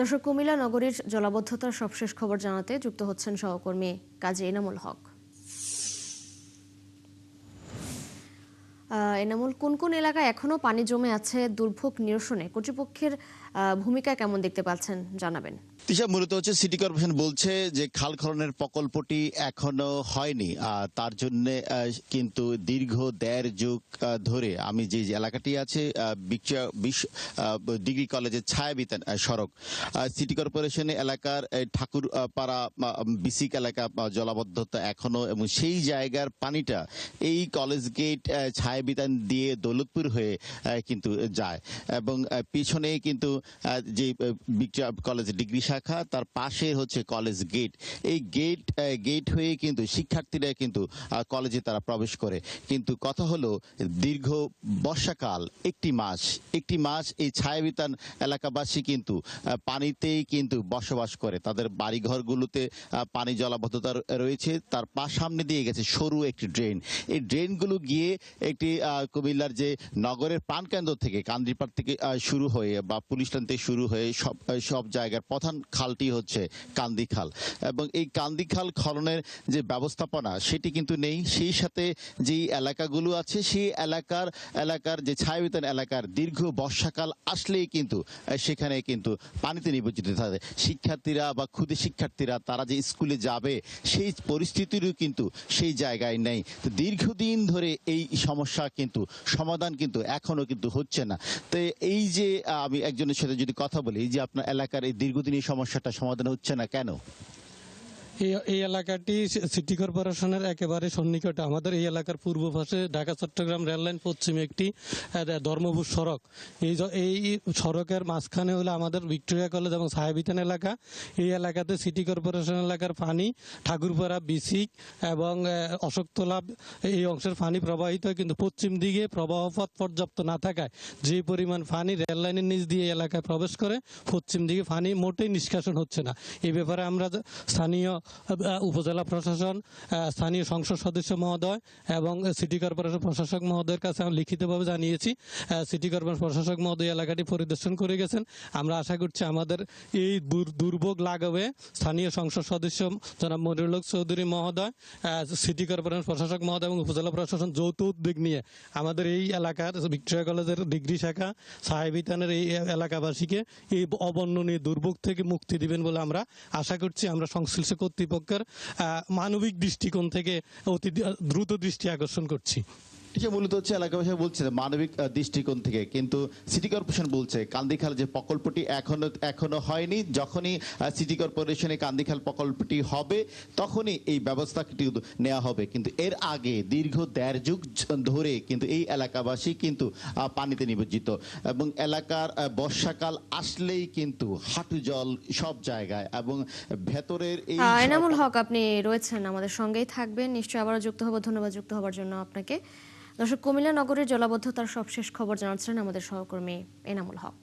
দর্শক, কুমিল্লা নগরীর জলাবদ্ধতার সবশেষ খবর জানাতে যুক্ত হচ্ছেন সহকর্মী কাজী এনামুল হক। এনামুল, কোন কোন এলাকায় এখনো পানি জমে আছে, দুর্ভোগ নিরসনে কর্তৃপক্ষের ভূমিকা কেমন দেখতে পাচ্ছেন জানাবেন। তিশা, মূলত হচ্ছে সিটি কর্পোরেশন বলছে যে খাল খননের প্রকল্পটি এখনো হয়নি। তার জন্য কিন্তু দীর্ঘ ১.৫ যুগ ধরে আমি যে এলাকাটি আছে ডিগ্রি কলেজের ছায়াবিতান সড়ক, সিটি কর্পোরেশন এলাকার ঠাকুরপাড়া বিসিক এলাকা জলাবদ্ধতা এখনো, এবং সেই জায়গার পানিটা এই কলেজ গেট ছায়াবিতান দিয়ে দৌলতপুর হয়ে কিন্তু যায়, এবং পিছনে কিন্তু যে ভিক্টোরিয়া কলেজ ডিগ্রি শাখা, তার পাশে হচ্ছে কলেজ গেট। এই গেট হয়ে কিন্তু শিক্ষার্থীরা কিন্তু কলেজে তারা প্রবেশ করে। কিন্তু কথা হলো, দীর্ঘ বর্ষাকাল একটি মাস এই ছায়াবিতান এলাকাবাসী কিন্তু পানিতেই কিন্তু বসবাস করে। তাদের বাড়িঘরগুলোতে পানি জলাবদ্ধতা রয়েছে। তার সামনে দিয়ে গেছে সরু একটি ড্রেন। এই ড্রেনগুলো গিয়ে একটি কুমিল্লার যে নগরের প্রাণকেন্দ্র থেকে কান্দিরপাড় থেকে শুরু হয়ে বা পুলিশ লাইন থেকে শুরু হয়ে সব জায়গার প্রধান খালটি হচ্ছে কান্দি খাল, এবং এই কান্দি খাল খননের যে ব্যবস্থাপনা সেটি কিন্তু নেই। সেই সাথে যেই এলাকাগুলো আছে সেই এলাকার যে ছায়াবিতান এলাকার দীর্ঘ বর্ষাকাল আসলেই কিন্তু সেখানে কিন্তু পানিতে নিমজ্জিত থাকে। শিক্ষার্থীরা বা ক্ষুদে শিক্ষার্থীরা তারা যে স্কুলে যাবে সেই পরিস্থিতিরও কিন্তু সেই জায়গায় নেই। তো দীর্ঘদিন ধরে এই সমস্যা কিন্তু সমাধান কিন্তু এখনো কিন্তু হচ্ছে না। তো এই যে আমি একজনের সাথে যদি কথা বলি, যে আপনার এলাকার এই দীর্ঘদিনের সমস্যাটা সমাধান হচ্ছে না কেন? এই এলাকাটি সিটি কর্পোরেশনের একেবারে সন্নিকটে। আমাদের এই এলাকার পূর্ব পাশে ঢাকা চট্টগ্রাম রেললাইন, পশ্চিমে একটি ধর্মপুর সড়ক। এই সড়কের মাঝখানে হলো আমাদের ভিক্টোরিয়া কলেজ এবং ছায়াবিতান এলাকা। এই এলাকাতে সিটি কর্পোরেশন এলাকার পানি ঠাকুরপাড়া, বিসিক এবং অশোকতলা এই অংশের পানি প্রবাহিত হয়, কিন্তু পশ্চিম দিকে প্রবাহপথ পর্যাপ্ত না থাকায় যে পরিমাণ পানি রেললাইনের নিচ দিয়ে এলাকায় প্রবেশ করে, পশ্চিম দিকে পানি মোটেই নিষ্কাশন হচ্ছে না। এই ব্যাপারে আমরা স্থানীয় উপজেলা প্রশাসন, স্থানীয় সংসদ সদস্য মহোদয় এবং সিটি কর্পোরেশন প্রশাসক মহোদয়ের কাছে আমরা লিখিতভাবে জানিয়েছি। সিটি কর্পোরেশন প্রশাসক মহোদয় এলাকাটি পরিদর্শন করে গেছেন। আমরা আশা করছি আমাদের এই দুর্ভোগ লাঘবে স্থানীয় সংসদ সদস্য জনাব মনিরুল হক চৌধুরী মহোদয়, সিটি কর্পোরেশন প্রশাসক মহোদয় এবং উপজেলা প্রশাসন যৌথ উদ্যোগ নিয়ে আমাদের এই এলাকার ভিক্টোরিয়া কলেজের ডিগ্রি শাখা ছায়াবিতানের এই এলাকাবাসীকে এই অবর্ণনীয় দুর্ভোগ থেকে মুক্তি দিবেন বলে আমরা আশা করছি। আমরা সংশ্লিষ্ট কর্তৃপক্ষের মানবিক দৃষ্টিকোণ থেকে অতি দ্রুত দৃষ্টি আকর্ষণ করছি। এটা মূলত হচ্ছে এলাকাবাসী বলছে মানবিক দৃষ্টিকোণ থেকে, কিন্তু সিটি কর্পোরেশন বলছে কান্দিখাল যে প্রকল্পটি এখনো হয়নি। যখনই সিটি কর্পোরেশনে কান্দিখাল প্রকল্পটি হবে তখনই এই ব্যবস্থাটি নেওয়া হবে, কিন্তু এর আগে দীর্ঘ ১.৫ যুগ ধরে কিন্তু এই এলাকাবাসী কিন্তু পানিতে নিমজ্জিত, এবং এলাকার বর্ষাকাল আসলেই কিন্তু হাঁটু জল সব জায়গায়, এবং ভেতরের এই এনামুল হক, আপনি রয়েছেন আমাদের সঙ্গেই থাকবেন, নিশ্চয়ই আবারও যুক্ত হব। ধন্যবাদ যুক্ত হবার জন্য আপনাকে। দর্শক, কুমিল্লা নগরীর জলাবদ্ধতার সবশেষ খবর জানাচ্ছেন আমাদের সহকর্মী এনামুল হক।